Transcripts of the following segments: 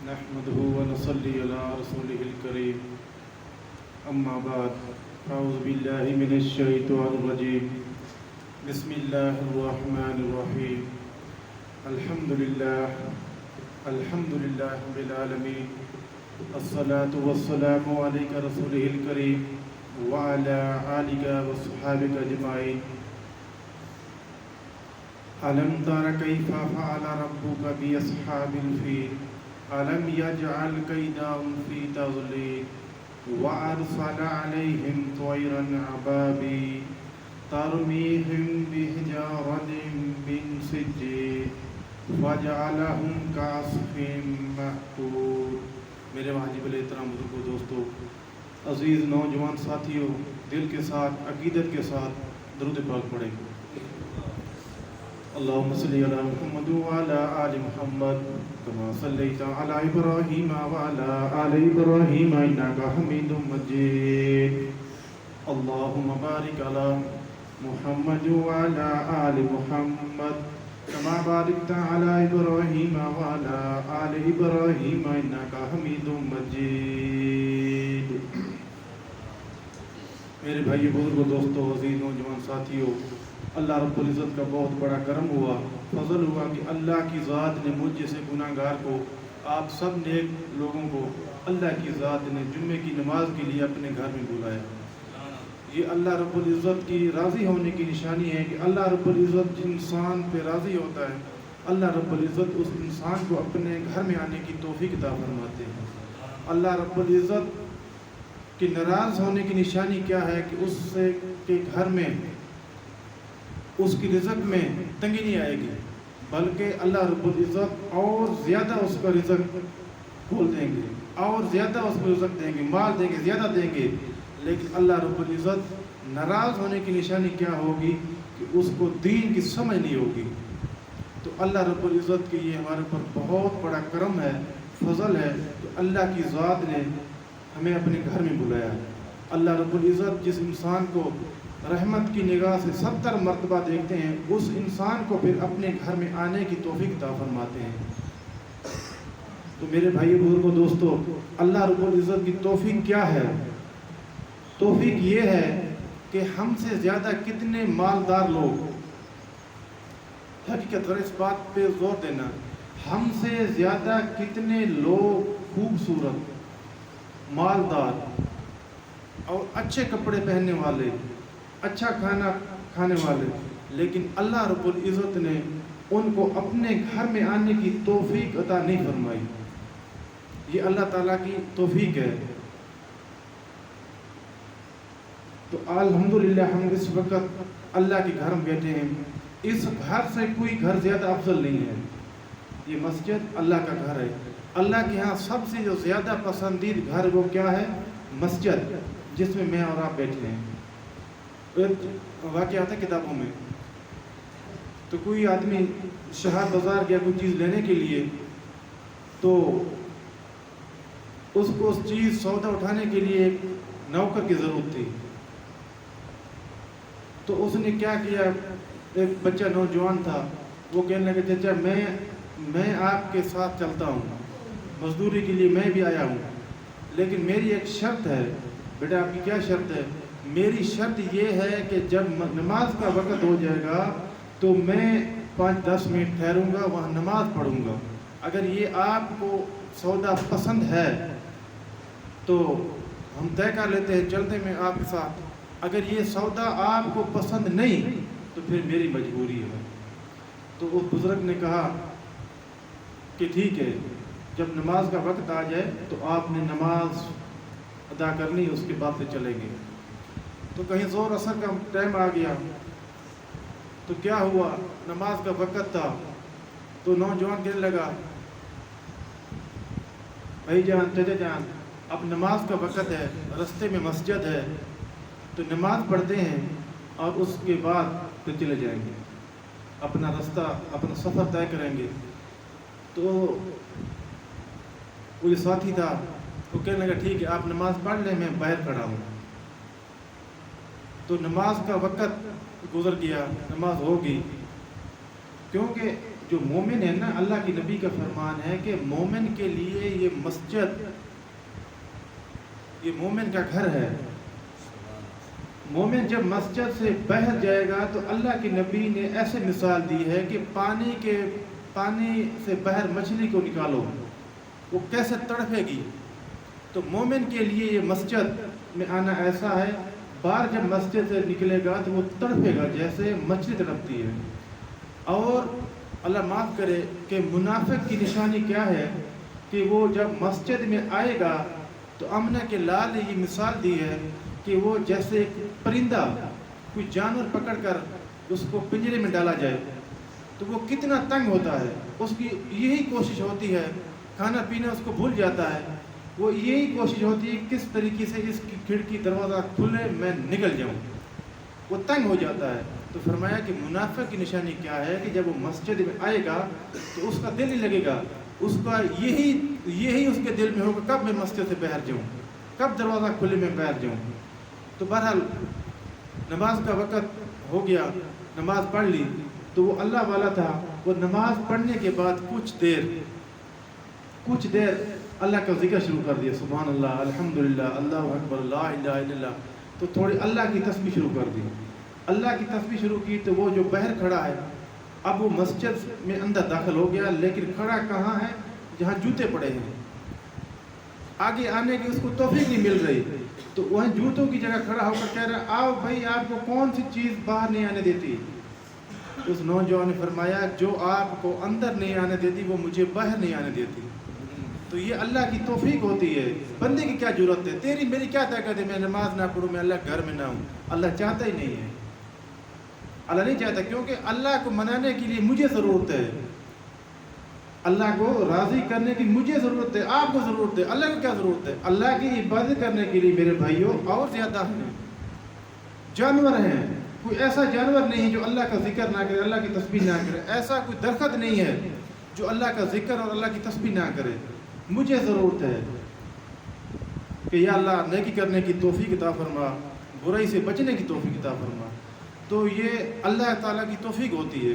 نحمده ونصلي على رسوله الكريم أما بعد أعوذ بالله من الشيطان الرجيم بسم الله الرحمن الرحيم الحمد لله رب العالمين الصلاة والسلام عليك رسوله الكريم وعلى آلك وصحابك أجمعين ألم تر كيف فعل ربك بأصحاب الفيل ألم يجعل كيدهم في تضليل وأرسل عليهم طيرا أبابيل ترميهم بحجارة من سجيل فجعلهم كعصف مأكول۔ میرے واجب الاحترام بزرگوں، دوستوں، عزیز نوجوان ساتھیوں، دل کے ساتھ، عقیدت کے ساتھ درود پاک پڑھیں۔ اللهم صل على محمد وعلى آل محمد كما صليت على إبراهيم وعلى آل إبراهيم إنك حميد مجيد۔ اللهم بارك على محمد وعلى آل محمد كما باركت على إبراهيم وعلى آل إبراهيم إنك حميد مجيد۔ میرے بھائی بزرگوں، دوستوں، عزیز نوجوان ساتھیوں، اللہ رب العزت کا بہت بڑا کرم ہوا، فضل ہوا کہ اللہ کی ذات نے مجھ جیسے گناہ گار کو، آپ سب نیک لوگوں کو اللہ کی ذات نے جمعے کی نماز کے لیے اپنے گھر میں بلایا۔ یہ اللہ رب العزت کی راضی ہونے کی نشانی ہے کہ اللہ رب العزت جن انسان پہ راضی ہوتا ہے، اللہ رب العزت اس انسان کو اپنے گھر میں آنے کی توفیق عطا فرماتے ہیں۔ اللہ رب العزت کے ناراض ہونے کی نشانی کیا ہے کہ اس سے کے گھر میں اس کی رزق میں تنگی نہیں آئے گی، بلکہ اللہ رب العزت اور زیادہ اس کا رزق کھول دیں گے، اور زیادہ اس کو رزق دیں گے، مال دیں گے، زیادہ دیں گے۔ لیکن اللہ رب العزت ناراض ہونے کی نشانی کیا ہوگی کہ اس کو دین کی سمجھ نہیں ہوگی۔ تو اللہ رب العزت کے یہ ہمارے پر بہت بڑا کرم ہے، فضل ہے کہ اللہ کی ذات نے ہمیں اپنے گھر میں بلایا۔ اللہ رب العزت جس انسان کو رحمت کی نگاہ سے 70 مرتبہ دیکھتے ہیں، اس انسان کو پھر اپنے گھر میں آنے کی توفیق عطا فرماتے ہیں۔ تو میرے بھائی بزرگوں، دوستوں، اللہ رب العزت کی توفیق کیا ہے؟ توفیق یہ ہے کہ ہم سے زیادہ کتنے مالدار لوگ، حقیقت اس بات پہ زور دینا، ہم سے زیادہ کتنے لوگ خوبصورت، مالدار اور اچھے کپڑے پہننے والے، اچھا کھانا کھانے والے، لیکن اللہ رب العزت نے ان کو اپنے گھر میں آنے کی توفیق عطا نہیں فرمائی۔ یہ اللہ تعالیٰ کی توفیق ہے۔ تو الحمدللہ ہم اس وقت اللہ کے گھر میں بیٹھے ہیں۔ اس گھر سے کوئی گھر زیادہ افضل نہیں ہے۔ یہ مسجد اللہ کا گھر ہے۔ اللہ کے ہاں سب سے جو زیادہ پسندیدہ گھر وہ کیا ہے؟ مسجد، جس میں میں اور آپ بیٹھے ہیں۔ ایک واقعہ آتا ہے کتابوں میں، تو کوئی آدمی شہر بازار گیا کوئی چیز لینے کے لیے، تو اس کو اس چیز سودا اٹھانے کے لیے ایک نوکر کی ضرورت تھی۔ تو اس نے کیا کیا، ایک بچہ نوجوان تھا، وہ کہنے لگا چچا میں آپ کے ساتھ چلتا ہوں، مزدوری کے لیے میں بھی آیا ہوں، لیکن میری ایک شرط ہے۔ بیٹا آپ کی کیا شرط ہے؟ میری شرط یہ ہے کہ جب نماز کا وقت ہو جائے گا تو میں 5-10 منٹ ٹھہروں گا، وہاں نماز پڑھوں گا۔ اگر یہ آپ کو سودا پسند ہے تو ہم طے کر لیتے ہیں، چلتے میں آپ کے ساتھ۔ اگر یہ سودا آپ کو پسند نہیں تو پھر میری مجبوری ہے۔ تو اس بزرگ نے کہا کہ ٹھیک ہے، جب نماز کا وقت آ جائے تو آپ نے نماز ادا کرنی، اس کے بعد سے چلیں گے۔ تو کہیں زور اثر کا ٹائم آ گیا، تو کیا ہوا، نماز کا وقت تھا، تو نوجوان کہنے لگا بھائی جان، چچا جان، اب نماز کا وقت ہے، رستے میں مسجد ہے، تو نماز پڑھتے ہیں اور اس کے بعد پھر چلے جائیں گے، اپنا رستہ، اپنا سفر طے کریں گے۔ تو وہ ساتھی تھا، وہ کہنے لگا ٹھیک ہے، آپ نماز پڑھ لیں، میں باہر کھڑا ہوں۔ تو نماز کا وقت گزر گیا، نماز ہوگی، کیونکہ جو مومن ہے نا، اللہ کی نبی کا فرمان ہے کہ مومن کے لیے یہ مسجد، یہ مومن کا گھر ہے۔ مومن جب مسجد سے باہر جائے گا تو اللہ کی نبی نے ایسے مثال دی ہے کہ پانی سے باہر مچھلی کو نکالو، وہ کیسے تڑپے گی۔ تو مومن کے لیے یہ مسجد میں آنا ایسا ہے، باہر جب مسجد سے نکلے گا تو وہ تڑپے گا جیسے مچھلی تڑپتی ہے۔ اور اللہ معاف کرے کہ منافق کی نشانی کیا ہے کہ وہ جب مسجد میں آئے گا تو امنہ کے لال نے یہ مثال دی ہے کہ وہ جیسے ایک پرندہ، کوئی جانور پکڑ کر اس کو پنجرے میں ڈالا جائے تو وہ کتنا تنگ ہوتا ہے، اس کی یہی کوشش ہوتی ہے، کھانا پینا اس کو بھول جاتا ہے، وہ یہی کوشش ہوتی ہے کس طریقے سے اس کی کھڑکی دروازہ کھلے میں نکل جاؤں، وہ تنگ ہو جاتا ہے۔ تو فرمایا کہ منافق کی نشانی کیا ہے کہ جب وہ مسجد میں آئے گا تو اس کا دل ہی لگے گا، اس کا یہی اس کے دل میں ہوگا کب میں مسجد سے باہر جاؤں، کب دروازہ کھلے میں باہر جاؤں۔ تو بہرحال نماز کا وقت ہو گیا، نماز پڑھ لی، تو وہ اللہ والا تھا، وہ نماز پڑھنے کے بعد کچھ دیر اللہ کا ذکر شروع کر دیا، سبحان اللہ، الحمدللہ، اللہ اکبر، لا الہ الا اللہ، تو تھوڑی اللہ کی تسبیح شروع کر دی۔ اللہ کی تسبیح شروع کی تو وہ جو باہر کھڑا ہے، اب وہ مسجد میں اندر داخل ہو گیا، لیکن کھڑا کہاں ہے؟ جہاں جوتے پڑے ہیں، آگے آنے کی اس کو توفیق نہیں مل رہی، تو وہاں جوتوں کی جگہ کھڑا ہو کر کہہ رہا، آؤ بھائی، آپ کو کون سی چیز باہر نہیں آنے دیتی؟ اس نوجوان نے فرمایا، جو آپ کو اندر نہیں آنے دیتی وہ مجھے باہر نہیں آنے دیتی۔ تو یہ اللہ کی توفیق ہوتی ہے، بندے کی کیا ضرورت ہے، تیری میری کیا طاقت ہے میں نماز نہ پڑھوں، میں اللہ گھر میں نہ ہوں۔ اللہ چاہتا ہی نہیں ہے، اللہ نہیں چاہتا، کیونکہ اللہ کو منانے کے لیے مجھے ضرورت ہے، اللہ کو راضی کرنے کی مجھے ضرورت ہے، آپ کو ضرورت ہے، اللہ کو کیا ضرورت ہے؟ اللہ کی عبادت کرنے کے لیے میرے بھائیوں اور زیادہ ہیں، جانور ہیں، کوئی ایسا جانور نہیں ہے جو اللہ کا ذکر نہ کرے، اللہ کی تسبیح نہ کرے، ایسا کوئی درخت نہیں ہے جو اللہ کا ذکر اور اللہ کی تسبیح نہ کرے۔ مجھے ضرورت ہے کہ یا اللہ نیکی کرنے کی توفیق عطا فرما، برائی سے بچنے کی توفیق عطا فرما۔ تو یہ اللہ تعالیٰ کی توفیق ہوتی ہے،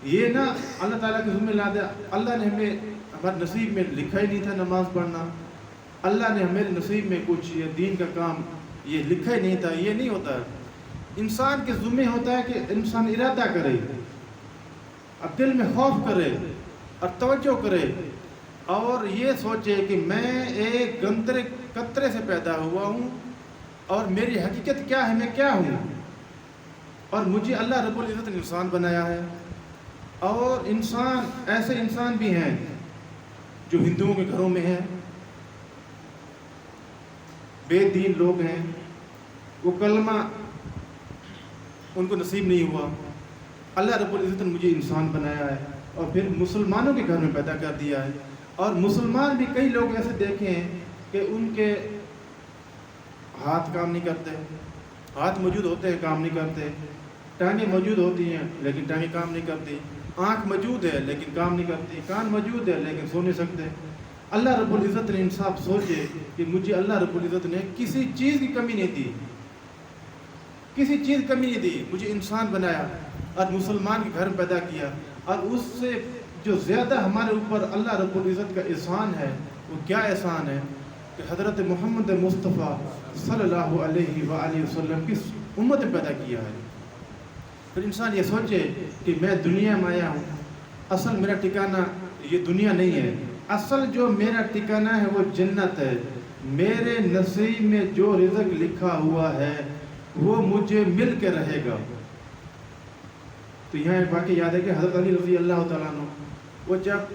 یہ نہ اللہ تعالیٰ کے ذمہ لا دیا، اللہ نے ہمیں ہمارے نصیب میں لکھا ہی نہیں تھا نماز پڑھنا، اللہ نے ہمارے نصیب میں کچھ یہ دین کا کام یہ لکھا ہی نہیں تھا، یہ نہیں ہوتا ہے۔ انسان کے ذمہ ہوتا ہے کہ انسان ارادہ کرے، اب دل میں خوف کرے اور توجہ کرے اور یہ سوچے کہ میں ایک قطرے سے پیدا ہوا ہوں اور میری حقیقت کیا ہے، میں کیا ہوں، اور مجھے اللہ رب العزت نے انسان بنایا ہے۔ اور ایسے انسان بھی ہیں جو ہندوؤں کے گھروں میں ہیں، بے دین لوگ ہیں، وہ کلمہ ان کو نصیب نہیں ہوا، اللہ رب العزت نے مجھے انسان بنایا ہے اور پھر مسلمانوں کے گھر میں پیدا کر دیا ہے۔ اور مسلمان بھی کئی لوگ ایسے دیکھے ہیں کہ ان کے ہاتھ کام نہیں کرتے، ہاتھ موجود ہوتے ہیں کام نہیں کرتے، ٹانگیں موجود ہوتی ہیں لیکن ٹانگیں کام نہیں کرتی، آنکھ موجود ہے لیکن کام نہیں کرتی، کان موجود ہے لیکن سو نہیں سکتے۔ اللہ رب العزت نے انصاف سوچے کہ مجھے اللہ رب العزت نے کسی چیز کی کمی نہیں دی، کسی چیز کمی نہیں دی، مجھے انسان بنایا اور مسلمان کے گھر میں پیدا کیا۔ اور اس سے جو زیادہ ہمارے اوپر اللہ رب العزت کا احسان ہے وہ کیا احسان ہے کہ حضرت محمد مصطفیٰ صلی اللہ علیہ وآلہ وسلم کس امت میں پیدا کیا ہے۔ پھر انسان یہ سوچے کہ میں دنیا میں آیا ہوں، اصل میرا ٹھکانہ یہ دنیا نہیں ہے، اصل جو میرا ٹھکانہ ہے وہ جنت ہے، میرے نصیب میں جو رزق لکھا ہوا ہے وہ مجھے مل کے رہے گا۔ تو یہاں ایک واقعہ یاد ہے کہ حضرت علی رضی اللہ تعالیٰ عنہ وہ جب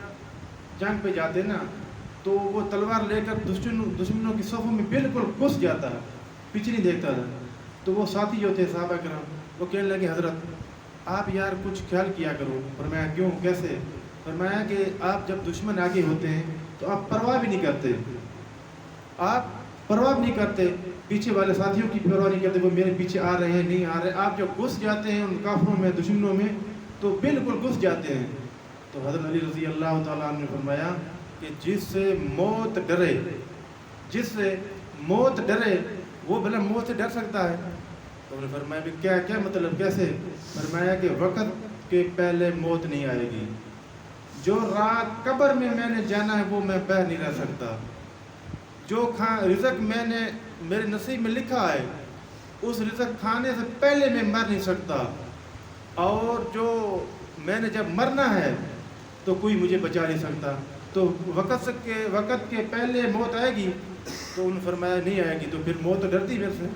جنگ پہ جاتے نا تو وہ تلوار لے کر دشمنوں کی صفوں میں بالکل گھس جاتا ہے، پیچھے نہیں دیکھتا تھا۔ تو وہ ساتھی جو تھے صحابہ کرام وہ کہنے لگے، حضرت آپ یار کچھ خیال کیا کرو۔ فرمایا کیوں، کیسے؟ فرمایا کہ آپ جب دشمن آگے ہوتے ہیں تو آپ پرواہ بھی نہیں کرتے، آپ پرواہ نہیں کرتے، پیچھے والے ساتھیوں کی پرواہ نہیں کرتے، وہ میرے پیچھے آ رہے ہیں نہیں آ رہے، آپ جب گھس جاتے ہیں ان کافروں میں دشمنوں میں تو بالکل گھس جاتے ہیں۔ تو حضرت علی رضی اللہ تعالیٰ عنہ نے فرمایا کہ جس سے موت ڈرے وہ بھلا موت سے ڈر سکتا ہے؟ تو انہوں نے فرمایا بھی کیا مطلب، کیسے؟ فرمایا کہ وقت کے پہلے موت نہیں آئے گی، جو رات قبر میں نے جانا ہے وہ میں بہ نہیں رہ سکتا، جو رزق میں نے میرے نصیب میں لکھا ہے اس رزق کھانے سے پہلے میں مر نہیں سکتا، اور جو میں نے جب مرنا ہے تو کوئی مجھے بچا نہیں سکتا۔ تو وقت کے پہلے موت آئے گی؟ تو انہوں نے فرمایا نہیں آئے گی۔ تو پھر موت تو ڈرتی میرے سے۔